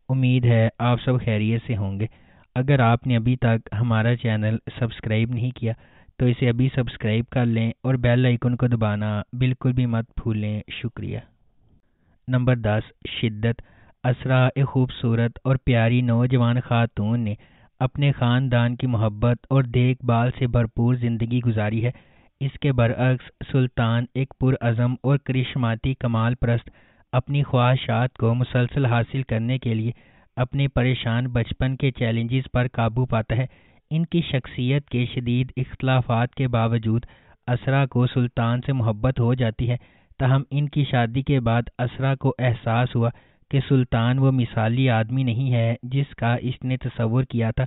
امید ہے آپ سب خیریت سے ہوں گے۔ اگر آپ نے ابھی تک ہمارا چینل سبسکرائب نہیں کیا تو اسے ابھی سبسکرائب کر لیں اور بیل آئیکن کو دبانا بالکل بھی مت بھولیں۔ شکریہ۔ نمبر 10، شدت۔ اسرا ایک خوبصورت اور پیاری نوجوان خاتون نے اپنے خاندان کی محبت اور دیکھ بھال سے بھرپور زندگی گزاری ہے۔ اس کے برعکس سلطان ایک پرعزم اور کرشماتی کمال پرست اپنی خواہشات کو مسلسل حاصل کرنے کے لیے اپنے پریشان بچپن کے چیلنجز پر قابو پاتا ہے۔ ان کی شخصیت کے شدید اختلافات کے باوجود اسرا کو سلطان سے محبت ہو جاتی ہے، تاہم ان کی شادی کے بعد اسرا کو احساس ہوا کہ سلطان وہ مثالی آدمی نہیں ہے جس کا اس نے تصور کیا تھا۔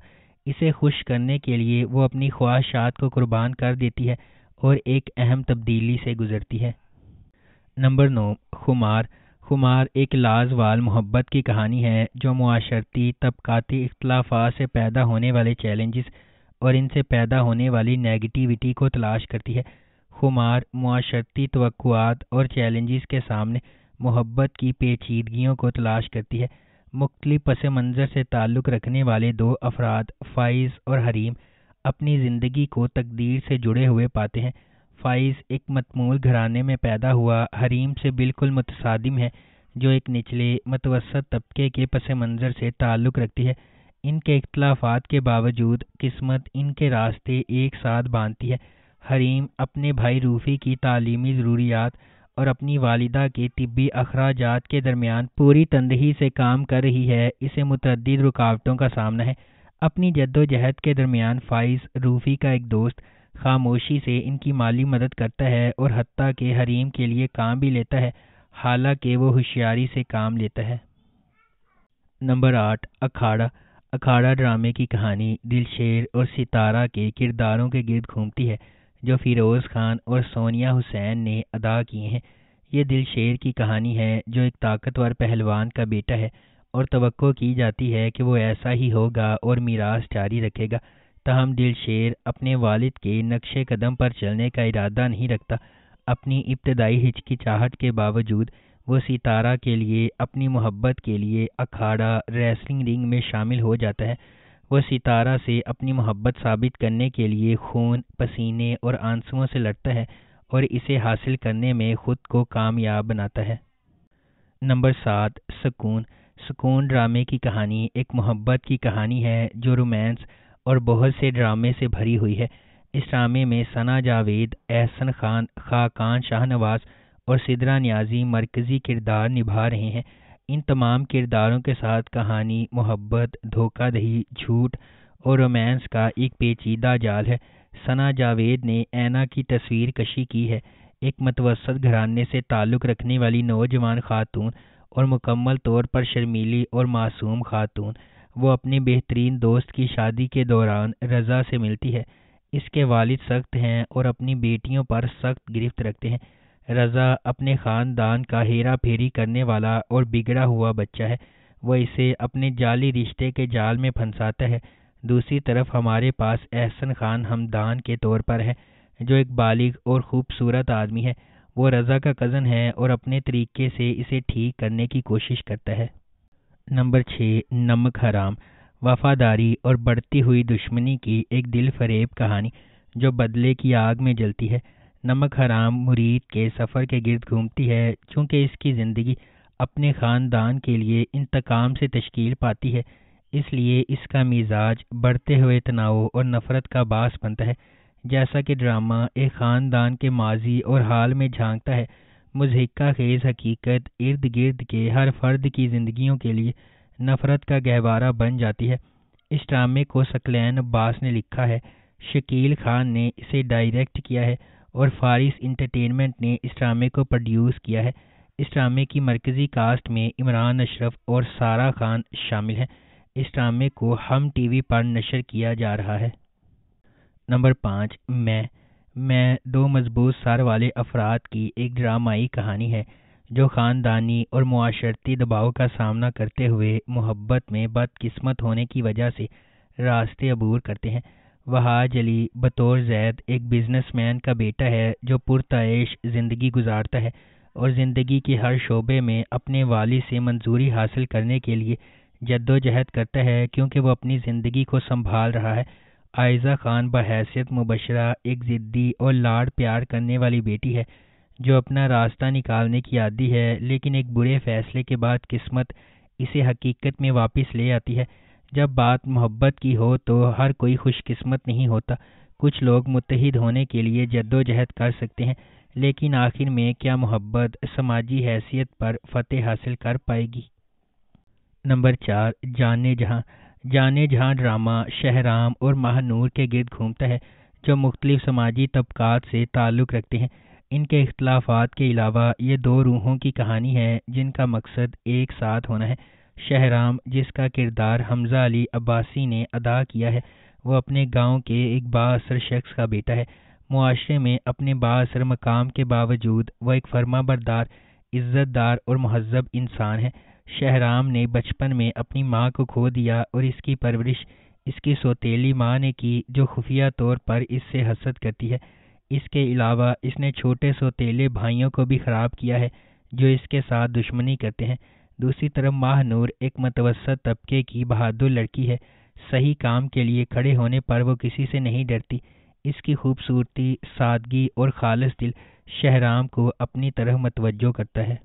اسے خوش کرنے کے لیے وہ اپنی خواہشات کو قربان کر دیتی ہے اور ایک اہم تبدیلی سے گزرتی ہے۔ نمبر 9، خمار۔ خمار ایک لازوال محبت کی کہانی ہے جو معاشرتی طبقاتی اختلافات سے پیدا ہونے والے چیلنجز اور ان سے پیدا ہونے والی نیگیٹیوٹی کو تلاش کرتی ہے۔ خمار معاشرتی توقعات اور چیلنجز کے سامنے محبت کی پیچیدگیوں کو تلاش کرتی ہے۔ مختلف پس منظر سے تعلق رکھنے والے دو افراد، فائز اور حریم، اپنی زندگی کو تقدیر سے جڑے ہوئے پاتے ہیں۔ فائز ایک متمول گھرانے میں پیدا ہوا حریم سے بالکل متصادم ہے جو ایک نچلے متوسط طبقے کے پس منظر سے تعلق رکھتی ہے۔ ان کے اختلافات کے باوجود قسمت ان کے راستے ایک ساتھ باندھتی ہے۔ حریم اپنے بھائی روفی کی تعلیمی ضروریات اور اپنی والدہ کے طبی اخراجات کے درمیان پوری تندہی سے کام کر رہی ہے۔ اسے متعدد رکاوٹوں کا سامنا ہے۔ اپنی جدوجہد کے درمیان فائز روفی کا ایک دوست خاموشی سے ان کی مالی مدد کرتا ہے اور حتیٰ کہ حریم کے لیے کام بھی لیتا ہے، حالانکہ وہ ہوشیاری سے کام لیتا ہے۔ نمبر 8، اکھاڑا۔ اکھاڑا ڈرامے کی کہانی دلشیر اور ستارہ کے کرداروں کے گرد گھومتی ہے جو فیروز خان اور سونیا حسین نے ادا کیے ہیں۔ یہ دلشیر کی کہانی ہے جو ایک طاقتور پہلوان کا بیٹا ہے اور توقع کی جاتی ہے کہ وہ ایسا ہی ہوگا اور میراث جاری رکھے گا، تاہم دلشیر اپنے والد کے نقش قدم پر چلنے کا ارادہ نہیں رکھتا۔ اپنی ابتدائی ہچکچاہٹ کے باوجود وہ ستارہ کے لیے اپنی محبت کے لیے اکھاڑا ریسلنگ رنگ میں شامل ہو جاتا ہے۔ وہ ستارہ سے اپنی محبت ثابت کرنے کے لیے خون، پسینے اور آنسوؤں سے لڑتا ہے اور اسے حاصل کرنے میں خود کو کامیاب بناتا ہے۔ نمبر 7، سکون۔ سکون ڈرامے کی کہانی ایک محبت کی کہانی ہے جو رومانس اور بہت سے ڈرامے سے بھری ہوئی ہے۔ اس ڈرامے میں ثنا جاوید، احسن خان، خاقان شاہ نواز اور سدرا نیازی مرکزی کردار نبھا رہے ہیں۔ ان تمام کرداروں کے ساتھ کہانی محبت، دھوکہ دہی، جھوٹ اور رومانس کا ایک پیچیدہ جال ہے۔ ثنا جاوید نے اینا کی تصویر کشی کی ہے، ایک متوسط گھرانے سے تعلق رکھنے والی نوجوان خاتون اور مکمل طور پر شرمیلی اور معصوم خاتون۔ وہ اپنے بہترین دوست کی شادی کے دوران رضا سے ملتی ہے۔ اس کے والد سخت ہیں اور اپنی بیٹیوں پر سخت گرفت رکھتے ہیں۔ رضا اپنے خاندان کا ہیرا پھیری کرنے والا اور بگڑا ہوا بچہ ہے، وہ اسے اپنے جعلی رشتے کے جال میں پھنساتا ہے۔ دوسری طرف ہمارے پاس احسن خان ہمدان کے طور پر ہے جو ایک بالغ اور خوبصورت آدمی ہے۔ وہ رضا کا کزن ہے اور اپنے طریقے سے اسے ٹھیک کرنے کی کوشش کرتا ہے۔ نمبر 6، نمک حرام۔ وفاداری اور بڑھتی ہوئی دشمنی کی ایک دل فریب کہانی جو بدلے کی آگ میں جلتی ہے۔ نمک حرام مرید کے سفر کے گرد گھومتی ہے چونکہ اس کی زندگی اپنے خاندان کے لیے انتقام سے تشکیل پاتی ہے، اس لیے اس کا مزاج بڑھتے ہوئے تناؤ اور نفرت کا باعث بنتا ہے۔ جیسا کہ ڈرامہ ایک خاندان کے ماضی اور حال میں جھانکتا ہے، مضحکہ خیز حقیقت ارد گرد کے ہر فرد کی زندگیوں کے لیے نفرت کا گہوارہ بن جاتی ہے۔ اس ڈرامے کو ثقلین عباس نے لکھا ہے، شکیل خان نے اسے ڈائریکٹ کیا ہے اور فارس انٹرٹینمنٹ نے اس ڈرامے کو پروڈیوس کیا ہے۔ اس ڈرامے کی مرکزی کاسٹ میں عمران اشرف اور سارہ خان شامل ہیں۔ اس ڈرامے کو ہم ٹی وی پر نشر کیا جا رہا ہے۔ نمبر 5، میں دو مضبوط سر والے افراد کی ایک ڈرامائی کہانی ہے جو خاندانی اور معاشرتی دباؤ کا سامنا کرتے ہوئے محبت میں بدقسمت ہونے کی وجہ سے راستے عبور کرتے ہیں۔ وہاج علی بطور زید ایک بزنس مین کا بیٹا ہے جو پرتعیش زندگی گزارتا ہے اور زندگی کے ہر شعبے میں اپنے والد سے منظوری حاصل کرنے کے لیے جدوجہد کرتا ہے کیونکہ وہ اپنی زندگی کو سنبھال رہا ہے۔ عائزہ خان بحیثیت مبشرہ ایک ضدی اور لاڑ پیار کرنے والی بیٹی ہے جو اپنا راستہ نکالنے کی عادی ہے، لیکن ایک برے فیصلے کے بعد قسمت اسے حقیقت میں واپس لے آتی ہے۔ جب بات محبت کی ہو تو ہر کوئی خوش قسمت نہیں ہوتا۔ کچھ لوگ متحد ہونے کے لیے جدوجہد کر سکتے ہیں، لیکن آخر میں کیا محبت سماجی حیثیت پر فتح حاصل کر پائے گی؟ نمبر 4، جانے جہاں۔ جانے جہاں ڈرامہ شہرام اور ماہ نور کے گرد گھومتا ہے جو مختلف سماجی طبقات سے تعلق رکھتے ہیں۔ ان کے اختلافات کے علاوہ یہ دو روحوں کی کہانی ہے جن کا مقصد ایک ساتھ ہونا ہے۔ شہرام، جس کا کردار حمزہ علی عباسی نے ادا کیا ہے، وہ اپنے گاؤں کے ایک بااثر شخص کا بیٹا ہے۔ معاشرے میں اپنے بااثر مقام کے باوجود وہ ایک فرما بردار، عزت دار اور مہذب انسان ہے۔ شہرام نے بچپن میں اپنی ماں کو کھو دیا اور اس کی پرورش اس کی سوتیلی ماں نے کی جو خفیہ طور پر اس سے حسد کرتی ہے۔ اس کے علاوہ اس نے چھوٹے سوتیلے بھائیوں کو بھی خراب کیا ہے جو اس کے ساتھ دشمنی کرتے ہیں۔ دوسری طرف ماہ نور ایک متوسط طبقے کی بہادر لڑکی ہے۔ صحیح کام کے لیے کھڑے ہونے پر وہ کسی سے نہیں ڈرتی۔ اس کی خوبصورتی، سادگی اور خالص دل شہرام کو اپنی طرف متوجہ کرتا ہے۔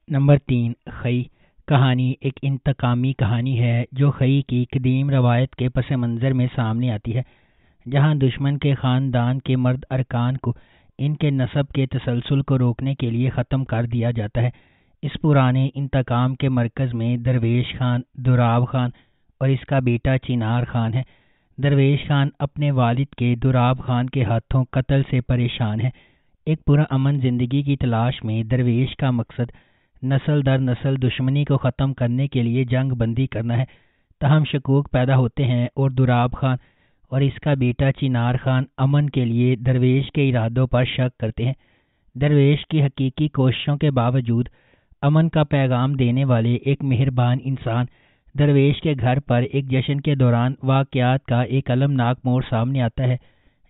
نمبر 3، خئی۔ کہانی ایک انتقامی کہانی ہے جو خئی کی قدیم روایت کے پس منظر میں سامنے آتی ہے، جہاں دشمن کے خاندان کے مرد ارکان کو ان کے نسب کے تسلسل کو روکنے کے لیے ختم کر دیا جاتا ہے۔ اس پرانے انتقام کے مرکز میں درویش خان، دوراب خان اور اس کا بیٹا چنار خان ہے۔ درویش خان اپنے والد کے دوراب خان کے ہاتھوں قتل سے پریشان ہے۔ ایک پرامن زندگی کی تلاش میں درویش کا مقصد نسل در نسل دشمنی کو ختم کرنے کے لیے جنگ بندی کرنا ہے۔ تاہم شکوک پیدا ہوتے ہیں اور دوراب خان اور اس کا بیٹا چنار خان امن کے لیے درویش کے ارادوں پر شک کرتے ہیں۔ درویش کی حقیقی کوششوں کے باوجود امن کا پیغام دینے والے ایک مہربان انسان درویش کے گھر پر ایک جشن کے دوران واقعات کا ایک المناک موڑ سامنے آتا ہے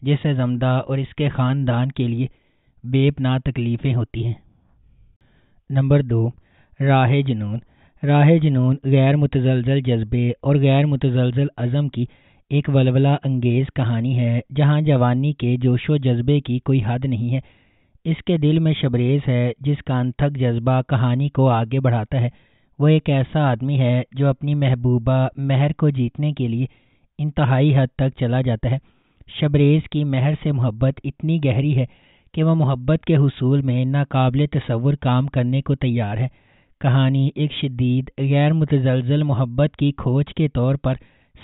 جس سے زمدہ اور اس کے خاندان کے لیے بے پناہ تکلیفیں ہوتی ہیں۔ نمبر 2، راہ جنون۔ راہ جنون غیر متزلزل جذبے اور غیر متزلزل عزم کی ایک ولولہ انگیز کہانی ہے جہاں جوانی کے جوش و جذبے کی کوئی حد نہیں ہے۔ اس کے دل میں شبریز ہے جس کا انتھک جذبہ کہانی کو آگے بڑھاتا ہے۔ وہ ایک ایسا آدمی ہے جو اپنی محبوبہ مہر کو جیتنے کے لیے انتہائی حد تک چلا جاتا ہے۔ شبریز کی مہر سے محبت اتنی گہری ہے کہ وہ محبت کے حصول میں ناقابل تصور کام کرنے کو تیار ہے۔ کہانی ایک شدید غیر متزلزل محبت کی کھوج کے طور پر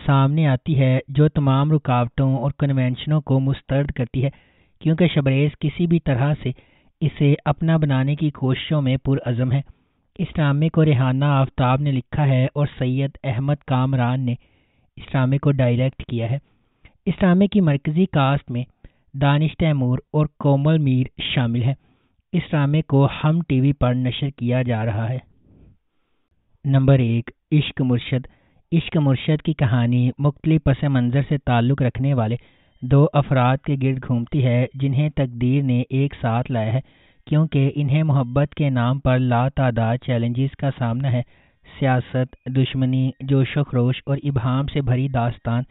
سامنے آتی ہے جو تمام رکاوٹوں اور کنونشنوں کو مسترد کرتی ہے، کیونکہ شبریز کسی بھی طرح سے اسے اپنا بنانے کی کوششوں میں پرعزم ہے۔ اس ڈرامے کو ریحانہ آفتاب نے لکھا ہے اور سید احمد کامران نے اس ڈرامے کو ڈائریکٹ کیا ہے۔ اس ڈرامے کی مرکزی کاسٹ میں دانش تیمور اور کومل میر شامل ہیں۔ اس ڈرامے کو ہم ٹی وی پر نشر کیا جا رہا ہے۔ نمبر 1، عشق مرشد۔ عشق مرشد کی کہانی مختلف پس منظر سے تعلق رکھنے والے دو افراد کے گرد گھومتی ہے جنہیں تقدیر نے ایک ساتھ لایا ہے کیونکہ انہیں محبت کے نام پر لاتعداد چیلنجز کا سامنا ہے۔ سیاست، دشمنی، جوش و خروش اور ابہام سے بھری داستان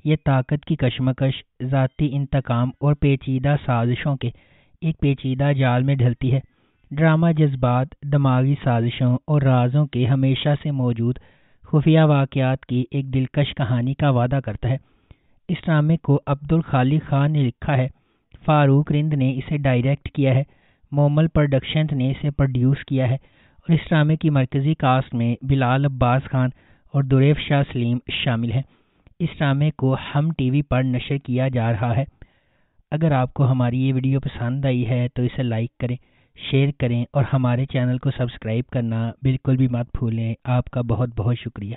یہ طاقت کی کشمکش، ذاتی انتقام اور پیچیدہ سازشوں کے ایک پیچیدہ جال میں ڈھلتی ہے۔ ڈرامہ جذبات، دماغی سازشوں اور رازوں کے ہمیشہ سے موجود خفیہ واقعات کی ایک دلکش کہانی کا وعدہ کرتا ہے۔ اس ڈرامے کو عبدالخالق خان نے لکھا ہے، فاروق رند نے اسے ڈائریکٹ کیا ہے، مومل پروڈکشنز نے اسے پروڈیوس کیا ہے اور اس ڈرامے کی مرکزی کاسٹ میں بلال عباس خان اور دریف شاہ سلیم شامل ہیں۔ اس ڈرامے کو ہم ٹی وی پر نشر کیا جا رہا ہے۔ اگر آپ کو ہماری یہ ویڈیو پسند آئی ہے تو اسے لائک کریں، شیئر کریں اور ہمارے چینل کو سبسکرائب کرنا بالکل بھی مت بھولیں۔ آپ کا بہت بہت شکریہ۔